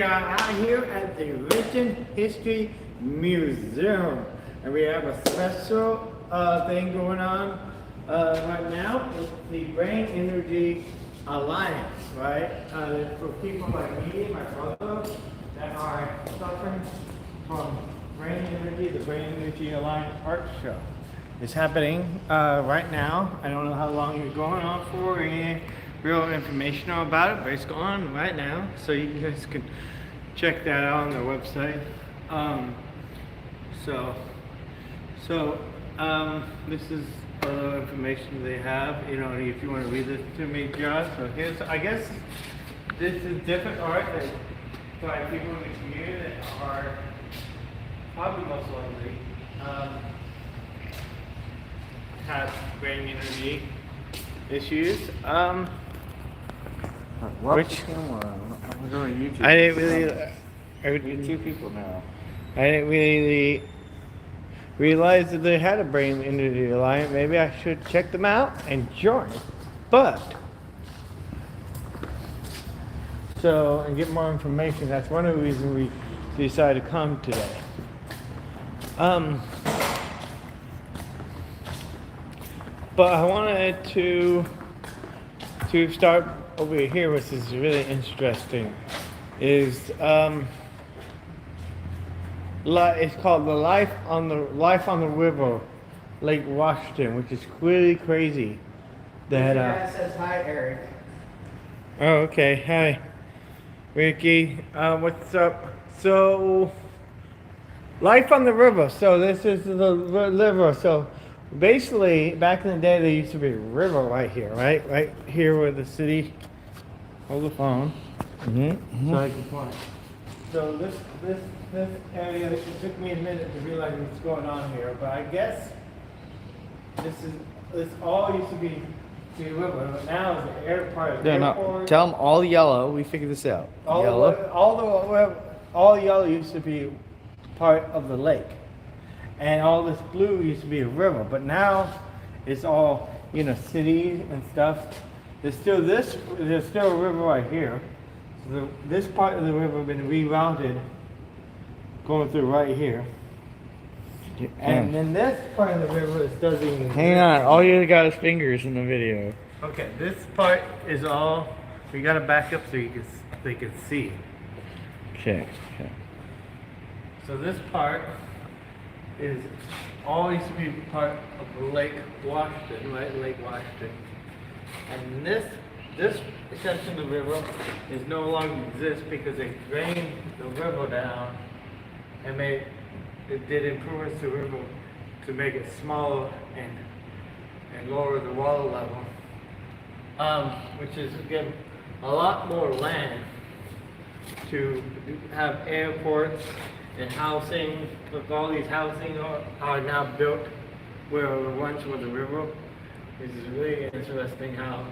We are out here at the Renton History Museum, and we have a special thing going on right now. It's the Brain Energy Alliance, right? For people like me and my brother that are suffering from brain energy, the Brain Energy Alliance art show. It's happening right now. I don't know how long it's going on for or any real information about it, but it's going on right now, so you guys can check that out on their website. This is all the information they have. You know, if you want to read this to me, Josh. So here's, I guess, this is different art that by people in the community that are probably most likely have brain energy issues. Which I'm going to YouTube. I didn't really. You're two people now. I didn't really realize that they had a brain energy alliance. Maybe I should check them out and join. But and get more information. That's one of the reasons we decided to come today. But I wanted to start over here, which is really interesting. Is it's called the Life on the River, Lake Washington, which is really crazy. That says hi, Eric. Oh, okay. Hi, Ricky. What's up? So, Life on the River. So this is the river. So basically, back in the day, there used to be a river right here, right here where the city. Hold the phone. So I can point. So this area, it took me a minute to realize what's going on here, but I guess this all used to be the river, but now it's the air part of the airport. Tell them all yellow. We figured this out. All yellow used to be part of the lake, and all this blue used to be a river, but now it's all, cities and stuff. There's still a river right here. So this part of the river has been rerouted, going through right here. And then this part of the river doesn't even. Hang on, all you got is fingers in the video. Okay, this part is all. We gotta back up so they can see. Okay. So this part is all used to be part of Lake Washington, right? Lake Washington. And this section of the river is no longer exists because they drained the river down and it did improvements to the river to make it smaller and lower the water level, which is give a lot more land to have airports and housing. Look, all these housing are now built where once was the river. This is really interesting how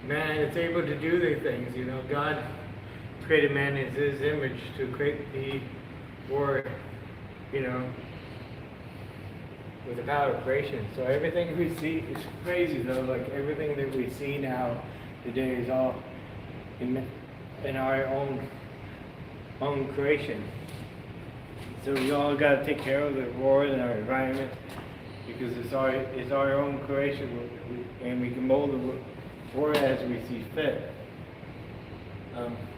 man is able to do these things. God created man in his image to create the word, with the power of creation. So everything we see is crazy though. Like everything that we see now today is all in our own creation. So we all got to take care of the world and our environment because it's our own creation, and we can mold the world as we see fit.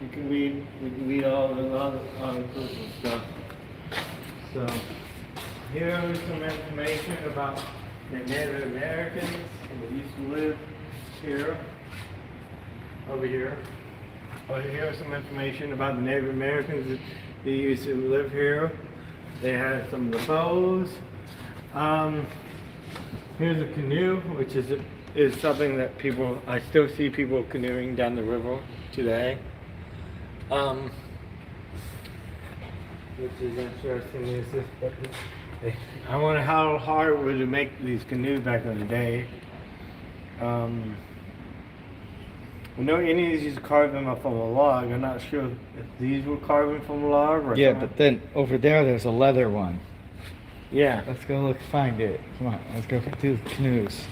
We can read all the inclusive stuff. So here is some information about the Native Americans who used to live here, over here. Here is some information about the Native Americans that used to live here. They had some of the bows. Here's a canoe, which is something that I still see people canoeing down the river today. Which is interesting. I wonder how hard it was to make these canoes back in the day. Any of these used to carve them up from a log. I'm not sure if these were carving from a log or Yeah, something. but then over there's a leather one. Yeah. Let's go find it. Come on, let's go do canoes.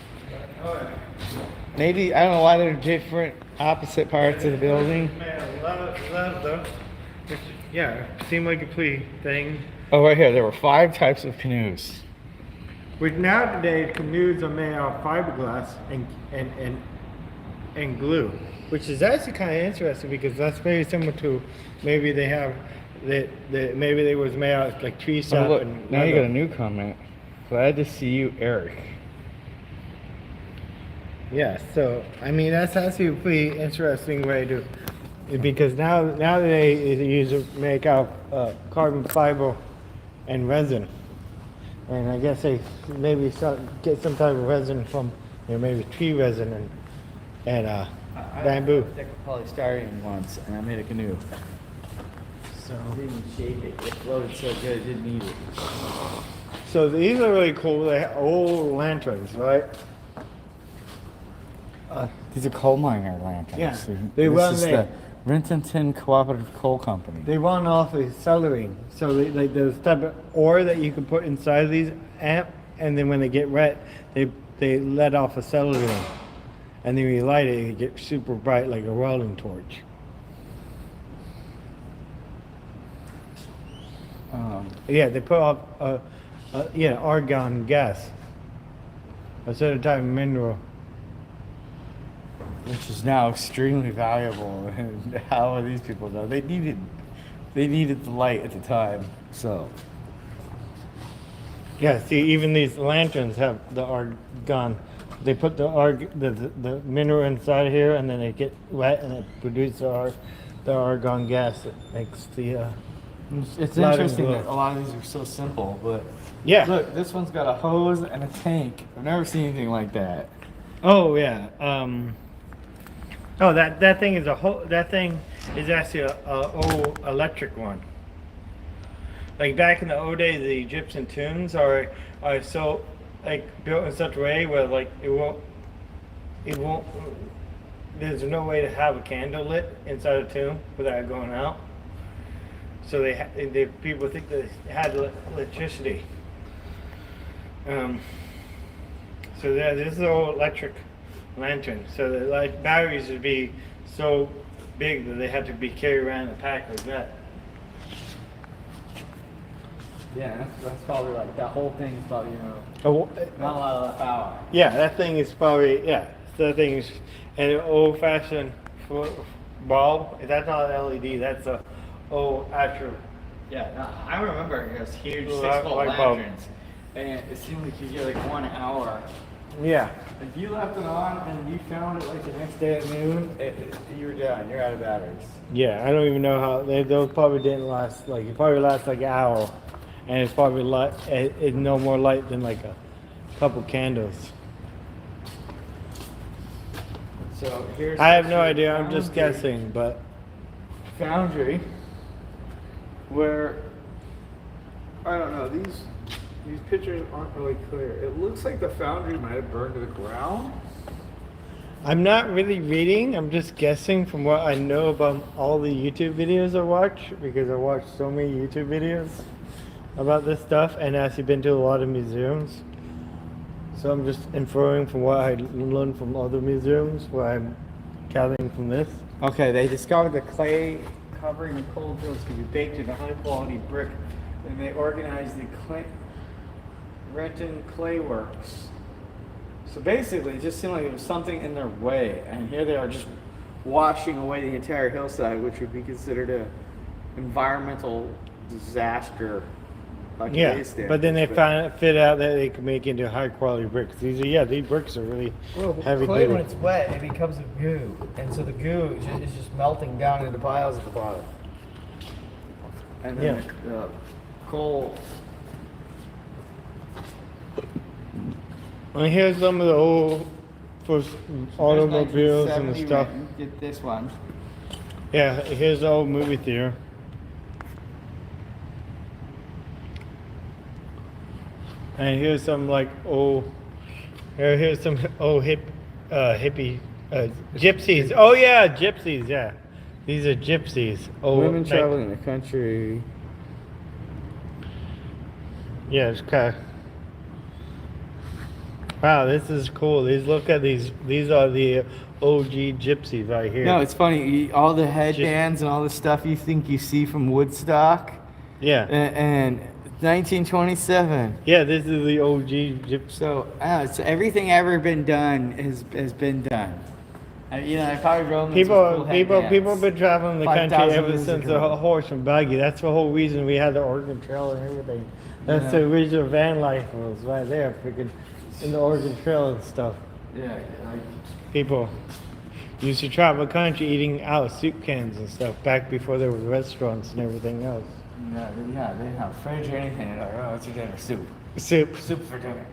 Alright. Maybe, I don't know why they're different, opposite parts of the building. Made of leather. Yeah, seemed like a pretty thing. Oh, right here. There were 5 types of canoes. Which nowadays canoes are made out of fiberglass and glue, which is actually kind of interesting because that's very similar to maybe they have that maybe they was made out of like tree Oh, sap look. and Now you got a leather. new comment. Glad to see you, Eric. Yeah, so I mean that's actually a pretty interesting way to because now they make out carbon fiber and resin. And I guess they maybe get some type of resin from, maybe tree resin and bamboo. I took a polystyrene once, and I made a canoe. So, I didn't shape it. It floated so good, I didn't need it. so these are really cool. They're old lanterns, right? These are coal miner lanterns. Yeah. This run is the Renton Cooperative Coal Company. They run off of acetylene. So like there's type of ore that you can put inside of these amp, and then when they get wet, they let off acetylene, and then when you light it, it gets super bright like a welding torch. Yeah, they put off argon gas, a certain type of mineral. Which is now extremely valuable. And how are these people know? They needed the light at the time. So Yeah, see, even these lanterns have the argon. They put the mineral inside here, and then they get wet, and it produces the argon gas that makes the. it's Light and interesting glow. that a lot of these are so simple. But Yeah. look, this one's got a hose and a tank. I've never seen anything like that. Oh yeah. Oh, that thing is that thing is actually a old electric one. Like back in the old days, the Egyptian tombs are so like built in such a way where like it won't. There's no way to have a candle lit inside a tomb without it going out. So people think they had electricity. So this is an old electric lantern. So the batteries would be so big that they had to be carried around in a pack like that. Yeah, that's probably like that whole thing is probably not a lot of power. Yeah, that thing is probably So that thing is an old-fashioned bulb. That's not an LED. That's a old actual. Yeah, no, I remember those huge Light 6-volt bulb. lanterns, and it seemed like you get like 1 hour. Yeah. If you left it on and you found it like the next day at noon, you were done. You're out of batteries. Yeah, I don't even know how those probably didn't last. Like it probably lasts like an hour, and it's probably light. It's no more light than like a couple candles. So here's. I have no idea. I'm foundry- just guessing, but Foundry, where I don't know these pictures aren't really clear. It looks like the foundry might have burned to the ground. I'm not really reading. I'm just guessing from what I know about all the YouTube videos I watch, because I watch so many YouTube videos about this stuff, and actually been to a lot of museums. So I'm just inferring from what I learned from other museums, what I'm gathering from this. Okay, they discovered the clay covering the coal drills could be baked into high quality brick, and they organized the Renton Clay Works. So basically, it just seemed like there was something in their way, and here they are just washing away the entire hillside, which would be considered a environmental disaster. Like Yeah, but then they fit out that they could make into high quality bricks. These bricks are really heavy Clay, duty. when it's wet, it becomes a goo, and so the goo is just melting down into piles at the bottom. And then Yeah. the coal. And here's some of the old first automobiles and 1970 stuff. Renton. Get this one. Yeah, here's the old movie theater. And here's some like old. Here's some old hippie gypsies. Oh yeah, gypsies. Yeah, these are gypsies. Old Women traveling the country. Yeah, it's kind of. Wow, this is cool. Look at these. These are the OG gypsies right here. No, it's funny. All the headbands and all the stuff you think you see from Woodstock. Yeah. And 1927. Yeah, this is the OG gypsy. So everything ever been done has been done. I probably rode People have been traveling the country 5,000 ever years since ago. the horse and buggy. That's the whole reason we had the Oregon Trail and everything. That's the original van life was right there, freaking in the Oregon Trail and stuff. Yeah. People used to travel the country eating out of soup cans and stuff back before there was restaurants and everything else. Yeah, they didn't have a fridge or anything. They're like, oh, what's your dinner? Soup. Soup for dinner.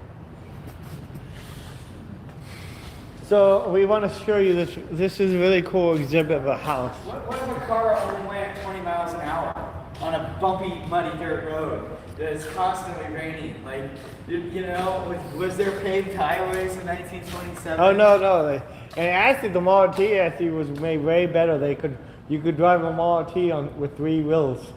So we want to show you this. This is a really cool exhibit of a house. What if a car only went 20 miles an hour on a bumpy, muddy dirt road that's constantly raining? Like, was there paved highways in 1927? Oh no! And actually, the Model T actually was made way better. You could drive a Model T with 3 wheels.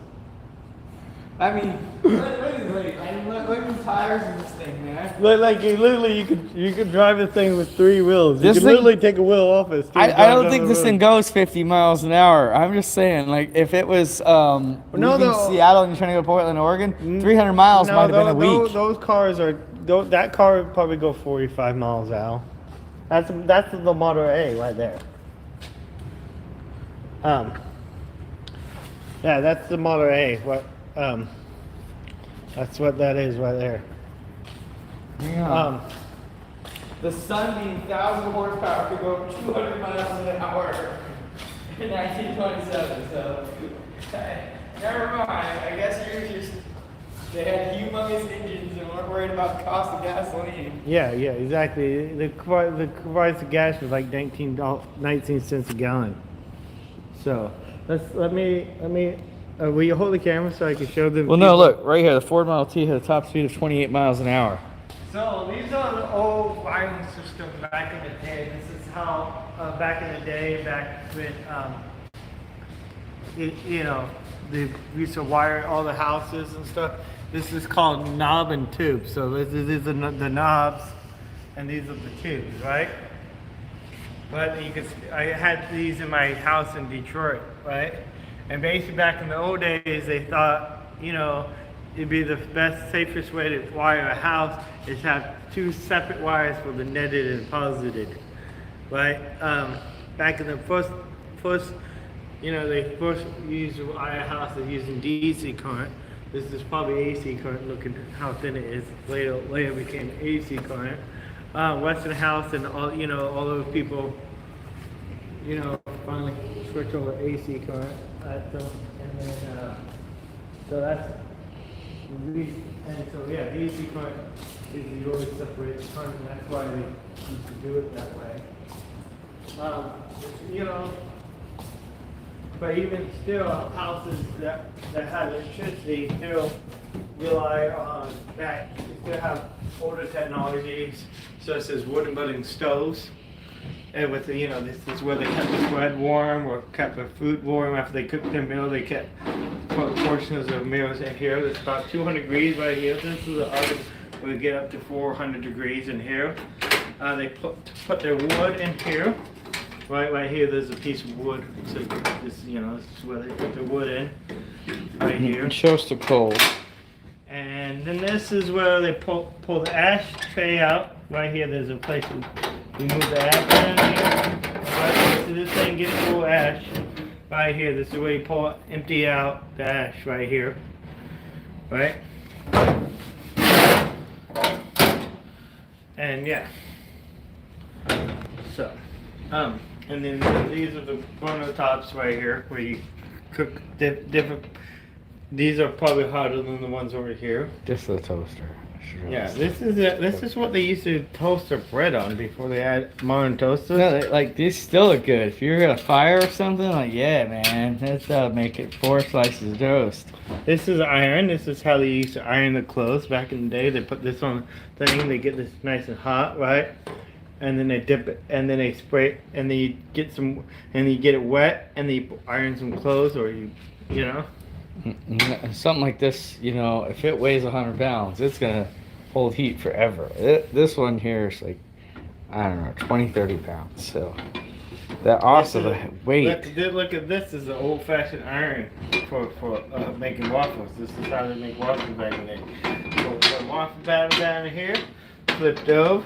I mean, look at the tires in this thing, man. Like you could drive a thing with 3 wheels. This You could thing- literally take a wheel off it. I don't think this thing goes 50 miles an hour. I'm just saying, like, if it was leaving Seattle and you're trying to go to Portland, Oregon, 300 miles might have been a week. Those cars that car would probably go 45 miles an hour. That's the Model A right there. Yeah, that's the Model A. That's what that is right there. Yeah. The sun being 1,000 horsepower could go 200 miles an hour in 1927. So, never mind. I guess they had humongous engines and weren't worried about the cost of gasoline. Yeah, exactly. The price of gas was like 19 cents a gallon. So let me. Will you hold the camera so I can show them? Well, no, look right here. The Ford Model T had a top speed of 28 miles an hour. So these are the old wiring system back in the day. This is how back in the day, back when they used to wire all the houses and stuff. This is called knob and tube. So these are the knobs, and these are the tubes, right? But I had these in my house in Detroit, right? And basically back in the old days, they thought, it'd be the best, safest way to wire a house is have 2 separate wires for the netted and posited, right? Back in the first, they first used to wire houses using DC current. This is probably AC current. Look at how thin it is. Later became AC current. Westinghouse and all those people, finally switch over AC current. DC current is the always separated current, and that's why they used to do it that way. But even still, houses that have electricity still rely on that. They still have older technologies, such as wooden burning stoves. And with this is where they kept the bread warm or kept the food warm after they cooked their meal. They kept portions of meals in here. It's about 200 degrees right here. This is the oven where we get up to 400 degrees in here. They put their wood in here. Right here, there's a piece of wood. So this is where they put the wood in. Right here. It shows the coal. And then this is where they pull the ash tray out. Right here, there's a place to remove the ash down here. Right, so this thing gets full ash. Right here, this is where you empty out the ash right here. Right? And yeah. So, and then these are the burner tops right here where you cook different. These are probably hotter than the ones over here. Just the toaster. Yeah, this is what they used to toast their bread on before they had modern toasters. No, these still look good. If you're gonna fire or something, yeah, man, let's make it 4 slices of toast. This is iron. This is how they used to iron the clothes back in the day. They put this on the thing. They get this nice and hot, right? And then they dip it, and then they spray it, and then you get it wet, and then you iron some clothes, or something like this. If it weighs 100 pounds, it's gonna hold heat forever. This one here is like, I don't know, 20, 30 pounds. So that also the weight. Look at this. Is an old-fashioned iron for making waffles. This is how they make waffles back in the day. So put a waffle batter down in here, flip it over,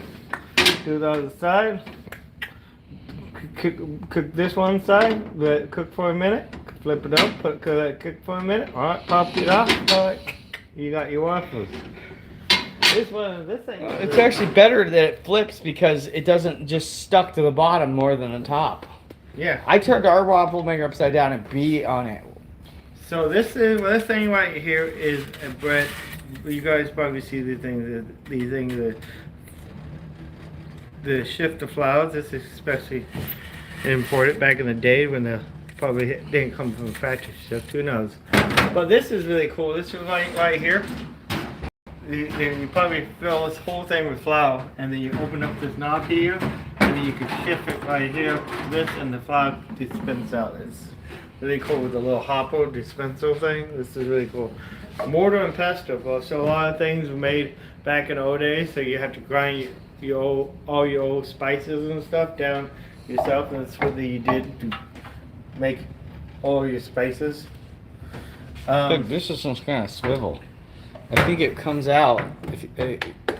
do the other side. Cook this one side, let it cook for a minute, flip it up, cook for a minute, alright, pop it off, alright, you got your waffles. This thing. It's actually better that it flips because it doesn't just stuck to the bottom more than the top. Yeah. I turned our waffle maker upside down and beat on it. So this thing right here is a bread. You guys probably see these things, the shift of flours. This is especially imported back in the day when the probably didn't come from factory stuff. Who knows? But this is really cool. This is right here. You probably fill this whole thing with flour, and then you open up this knob here, and then you can shift it right here. This and the flour dispense out. It's really cool with the little hopper dispenser thing. This is really cool. Mortar and pestle. So a lot of things were made back in the old days. So you have to grind all your old spices and stuff down yourself, and that's what you did to make all your spices. Look, this is some kind of swivel. I think it comes out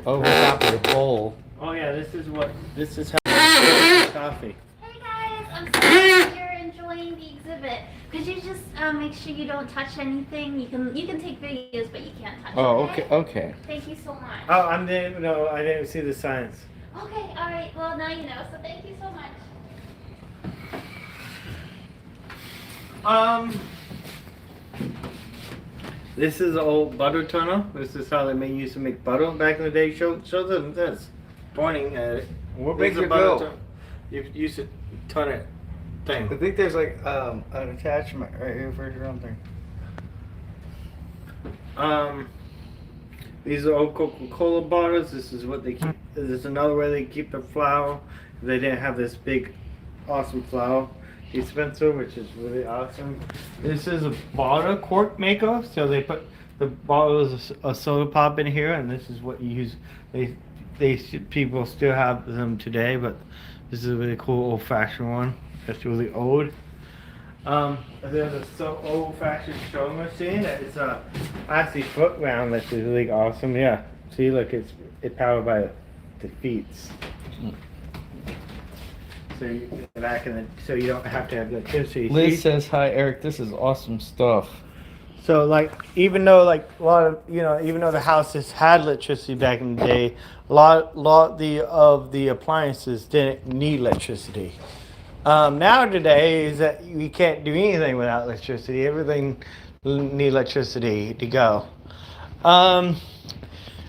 over top of the bowl. Oh yeah, this is how you make coffee. Hey guys, I'm sorry you're enjoying the exhibit. Could you just make sure you don't touch anything? You can take videos, but you can't touch. Oh, okay. Thank you so much. Oh, I didn't see the signs. Okay, all right. Well, now you know. So thank you so much. This is an old butter tunnel. This is how they used to make butter back in the day. Show them this. Pointing at it. What This makes is a it butter go? tunnel. You used to turn it thing. I think there's like an attachment right here for your own thing. These are old Coca-Cola bottles. This is what they keep. This is another way they keep the flour. They didn't have this big, awesome flour dispenser, which is really awesome. This is a bottle cork maker. So they put the bottles of soda pop in here, and this is what you use. People still have them today, but this is a really cool old-fashioned one. That's really old. There's a old-fashioned sewing machine that is actually foot round. That's really awesome. Yeah. See, look, it's powered by the feet. So you don't have to have electricity. Liz See? says, "Hi, Eric. This is awesome stuff." So like, even though like a lot of even though the houses had electricity back in the day, a lot of the appliances didn't need electricity. Now today is that we can't do anything without electricity. Everything needs electricity to go.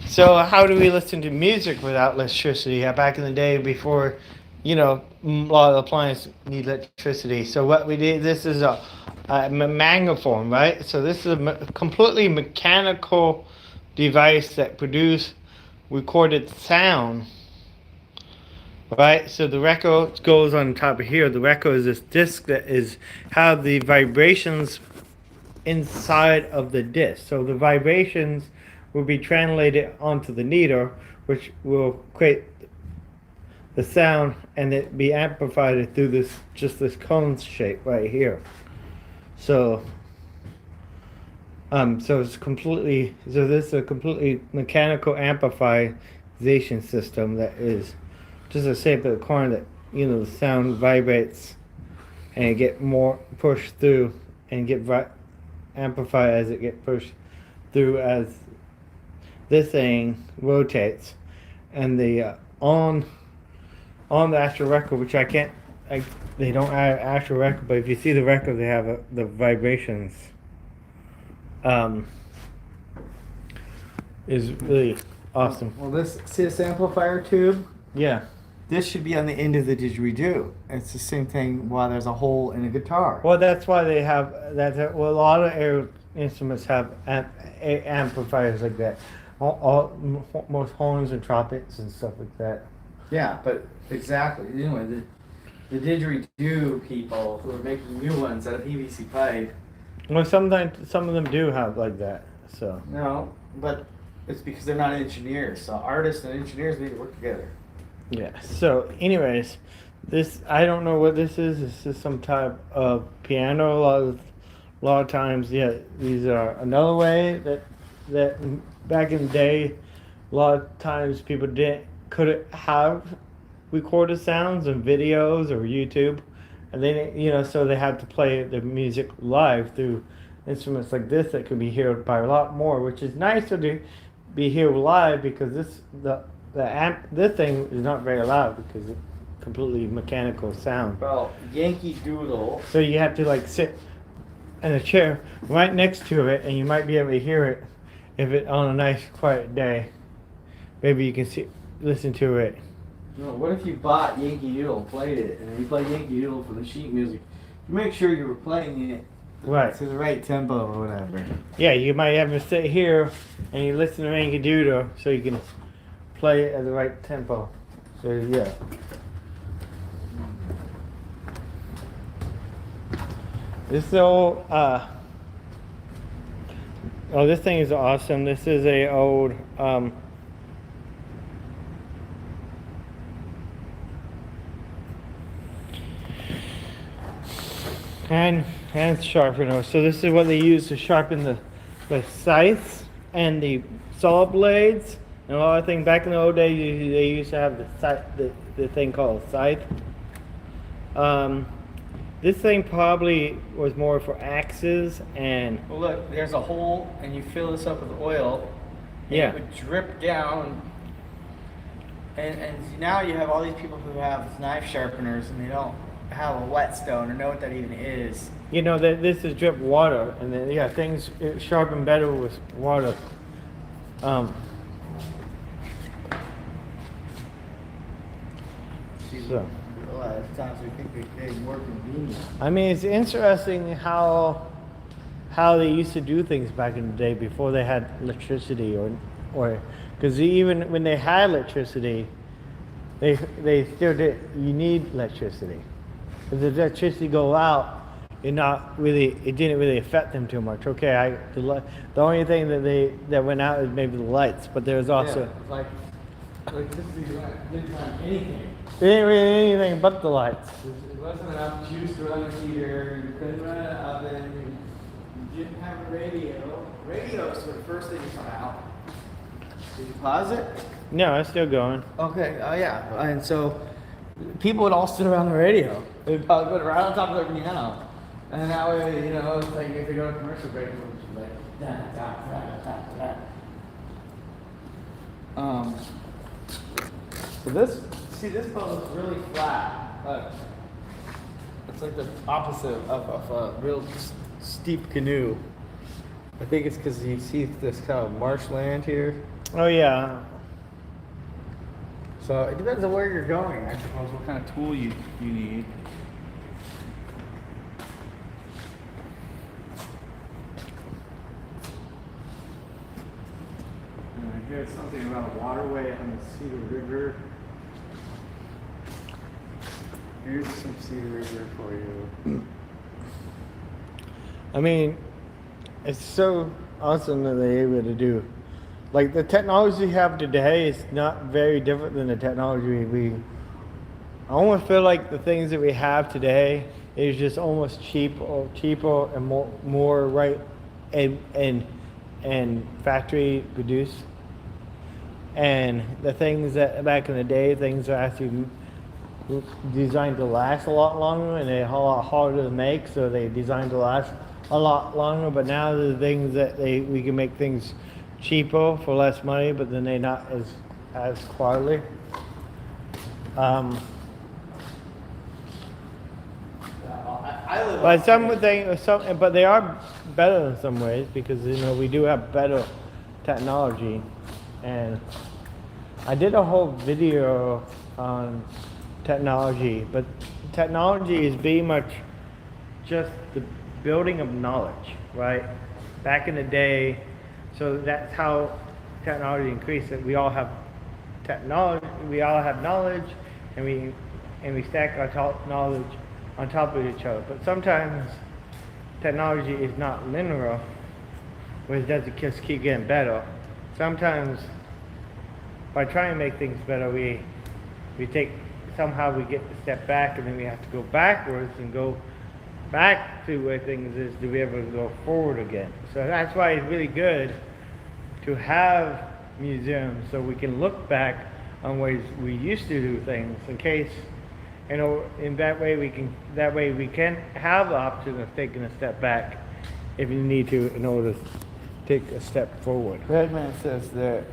So how do we listen to music without electricity? Back in the day, before a lot of appliances need electricity. So what we did, this is a magnetophone, right? So this is a completely mechanical device that recorded sound, right? So the record goes on top of here. The record is this disc that have the vibrations inside of the disc. So the vibrations will be translated onto the needle, which will create the sound, and it be amplified through this cone shape right here. So this is a completely mechanical amplification system that is just a shape of the corn that the sound vibrates and get more pushed through and get amplified as it get pushed through as this thing rotates, and the on the actual record, which they don't have actual record, but if you see the record, they have the vibrations. Is really awesome. Well, see this amplifier tube? Yeah. This should be on the end of the didgeridoo. It's the same thing while there's a hole in a guitar. Well, that's why they have that. Well, a lot of air instruments have amplifiers like that. Most horns and trumpets and stuff like that. Yeah, but exactly. Anyway, the didgeridoo people who are making new ones out of PVC pipe. Well, sometimes some of them do have like that. So. No, but It's because they're not engineers. So artists and engineers need to work together. Yeah. So, anyways, this I don't know what this is. This is some type of piano. A lot of times, yeah, these are another way that back in the day, a lot of times people couldn't have recorded sounds and videos or YouTube, and they so they have to play the music live through instruments like this that could be heard by a lot more, which is nicer to be heard live because this thing is not very loud because it's completely mechanical sound. Well, Yankee Doodle. So you have to like sit in a chair right next to it, and you might be able to hear it if it on a nice quiet day. Maybe you can listen to it. No, what if you bought Yankee Doodle, played it, and you play Yankee Doodle for the sheet music? You make sure you were playing it Right. to the right tempo or whatever. Yeah, you might have to sit here and you listen to Yankee Doodle so you can play it at the right tempo. So yeah. This old this thing is awesome. This is a old hand sharpener. So this is what they use to sharpen the scythes and the saw blades and a lot of things. Back in the old days, they used to have the thing called a scythe. This thing probably was more for axes and Well, look, there's a hole, and you fill this up with oil. And Yeah. It would drip down. And now you have all these people who have knife sharpeners, and they don't have a whetstone or know what that even is. that this is drip water, and then things sharpen better with water. So. A lot of times we think they're more convenient. I mean, it's interesting how they used to do things back in the day before they had electricity, or because even when they had electricity, they still did. You need electricity. If the electricity go out, it didn't really affect them too much. Okay, the only thing that went out is maybe the lights, but there's also Yeah, like this didn't have anything. they didn't really anything but the lights. It wasn't enough juice to run a heater. You couldn't run an oven. You didn't have a radio. Radios were the first thing to come out. Did you pause it? No, it's still going. Okay. Oh yeah. And so people would all sit around the radio. They'd probably put it right on top of their piano, and that way, it's like if they go to commercial break, it would just be like da da da da da. So this boat is really flat. It's like the opposite of a real steep canoe. I think it's because you see this kind of marshland here. Oh yeah. So it depends on where you're going, I suppose, what kind of tool you need. And I heard something about a waterway on the Cedar River. Here's some Cedar River for you. I mean, it's so awesome that they're able to do. Like the technology we have today is not very different than the technology I almost feel like the things that we have today is just almost cheaper and more right and factory produced. And the things that back in the day, things are actually designed to last a lot longer and they're a lot harder to make, so they designed to last a lot longer. But now the things that we can make things cheaper for less money, but then they're not as quality. But they are better in some ways because we do have better technology. And I did a whole video on technology, but technology is very much just the building of knowledge, right? Back in the day, so that's how technology increased. That we all have technology, we all have knowledge, and we stack our knowledge on top of each other. But sometimes technology is not linear, where it doesn't just keep getting better. sometimes by trying to make things better, we somehow we get to step back, and then we have to go backwards and go back to where things is to be able to go forward again. So that's why it's really good to have museums, so we can look back on ways we used to do things, in case, in that way we can have the option of taking a step back if you need to, in order to take a step forward. Redman says that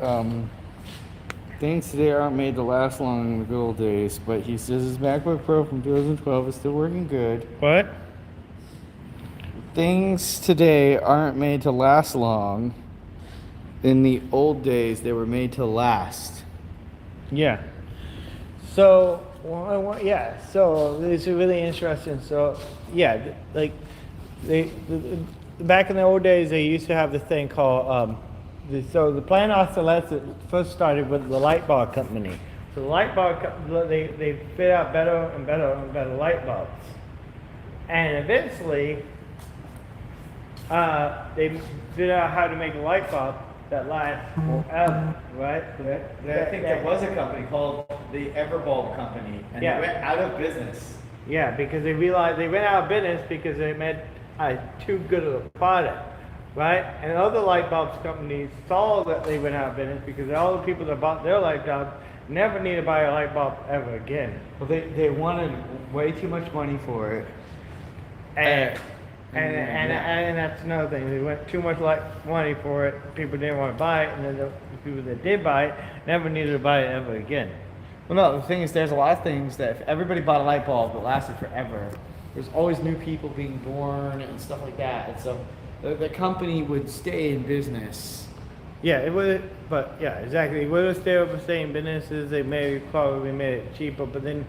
things today aren't made to last long in the good old days, but he says his MacBook Pro from 2012 is still working good. What? Things today aren't made to last long. In the old days, they were made to last. Yeah. So, so it's really interesting. So, yeah, like back in the old days, they used to have this thing called, so the planned obsolescence first started with the light bulb company. So the light bulb, they fit out better and better and better light bulbs. And eventually, they figured out how to make a light bulb that lasts forever, right? I think there was a company called the Everbulb Company, and Yeah. they went out of business. Yeah, because they realized they went out of business because they made too good of a product, right? And other light bulbs companies saw that they went out of business because all the people that bought their light bulbs never need to buy a light bulb ever again. Well, they wanted way too much money for it. And that's another thing. They went too much money for it. People didn't want to buy it, and then the people that did buy it never needed to buy it ever again. Well, no, the thing is, there's a lot of things that if everybody bought a light bulb that lasted forever, there's always new people being born and stuff like that. And so the company would stay in business. Yeah, it would, but yeah, exactly. It would have stayed with the same businesses. They probably made it cheaper, but then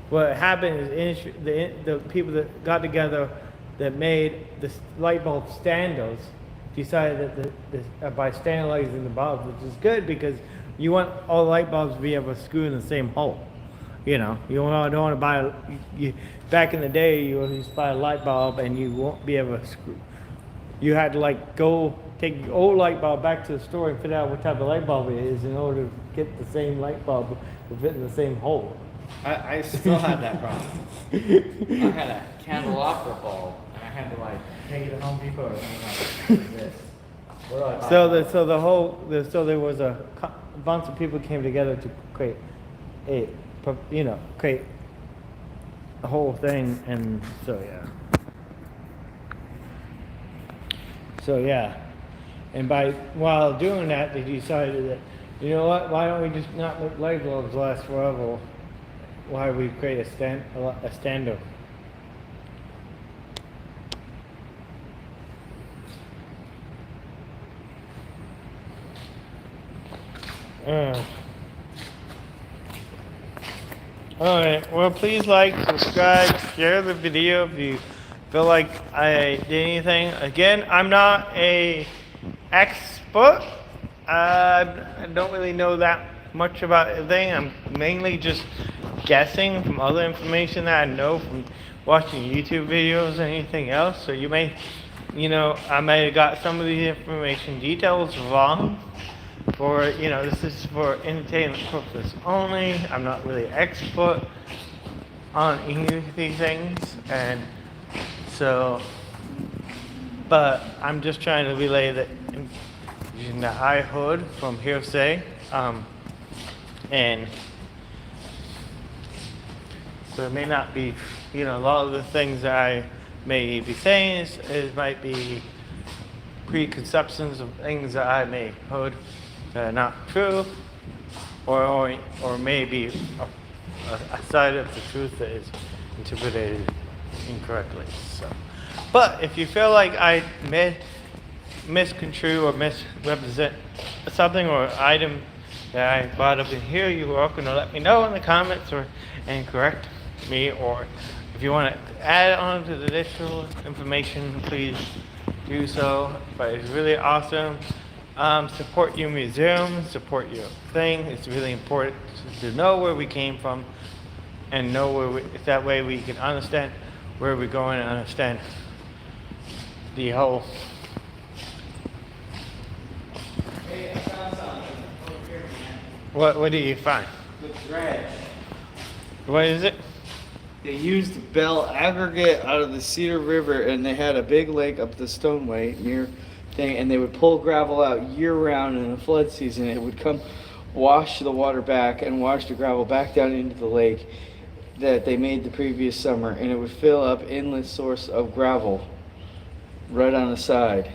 what happened is the people that got together that made the light bulb standards decided that by standardizing the bulbs, which is good because you want all the light bulbs to be able to screw in the same hole. You know, you don't want to buy. Back in the day, you used to buy a light bulb and you won't be able to screw. You had to go take your old light bulb back to the store and figure out what type of light bulb it is in order to get the same light bulb to fit in the same hole. I still had that problem. I had a candelabra bulb, and I had to take it to Home Depot and like this. So there was a bunch of people came together to create create a whole thing, and so yeah, and while doing that, they decided that, you know what, why don't we just not let light bulbs last forever? Why we create a standard? Alright, well, please like, subscribe, share the video if you feel like I did anything. Again, I'm not a expert. I don't really know that much about everything. I'm mainly just guessing from other information that I know from watching YouTube videos and anything else. So I may have got some of the information details wrong. This is for entertainment purposes only. I'm not really expert on any of these things, and so, but I'm just trying to relay that information that I heard from hearsay, and so it may not be, a lot of the things that I may be saying is might be preconceptions of things that I may have heard that are not true, or maybe a side of the truth that is interpreted incorrectly. So, but if you feel like I misconstrue or misrepresent something or item that I brought up in here, you're welcome to let me know in the comments and correct me, or if you want to add on to the additional information, please do so. But it's really awesome. Support your museum, support your thing. It's really important to know where we came from and know that way we can understand where we're going and understand the whole. Hey, I found something. What do you find? The dredge. What is it? They used bell aggregate out of the Cedar River, and they had a big lake up the Stoneway near thing, and they would pull gravel out year round in the flood season. It would come wash the water back and wash the gravel back down into the lake that they made the previous summer, and it would fill up inlet source of gravel right on the side.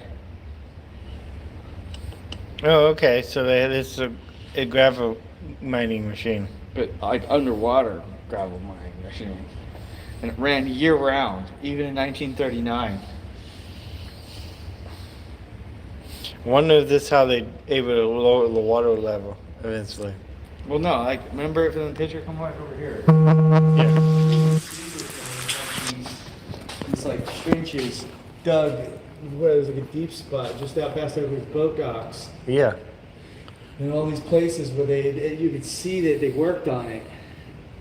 Oh, okay. So this is a gravel mining machine. But like underwater gravel mining machine. And it ran year round, even in 1939. Wonder if this is how they able to lower the water level eventually. Well, no, like, remember from the picture? Come right over here. Yeah. It's like trenches dug where there's like a deep spot just out past everybody's boat docks. Yeah. And all these places where you could see that they worked on it.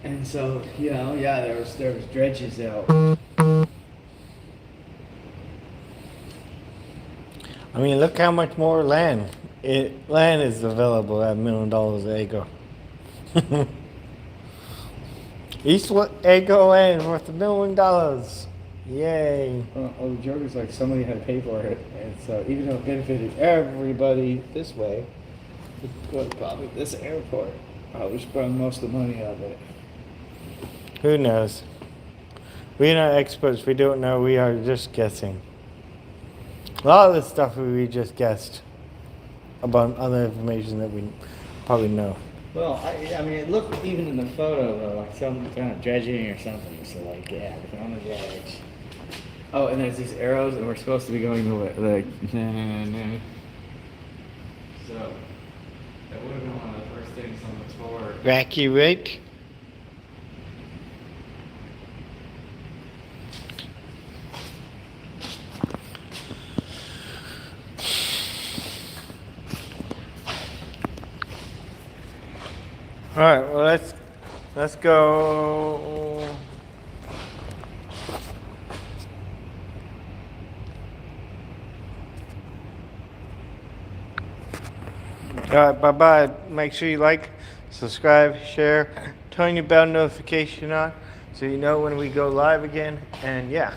And so, yeah, there was dredges out. I mean, look how much more land is available at $1 million an acre. Each acre land worth $1 million. Yay! Well, the joke is like somebody had to pay for it, and so even though it benefited everybody this way, probably this airport probably sprung most of the money out of it. Who knows? We're not experts. We don't know. We are just guessing. A lot of this stuff we just guessed about other information that we probably know. Well, I mean, it looked even in the photo though, like some kind of dredging or something. So like, yeah, they're on the dredge. Oh, and there's these arrows, and we're supposed to be going to it, like, So that would have been one of the first things on the tour. Racky Rick. All right, well let's go. All right, bye-bye. Make sure you like, subscribe, share, turn your bell notification on so you know when we go live again. And yeah.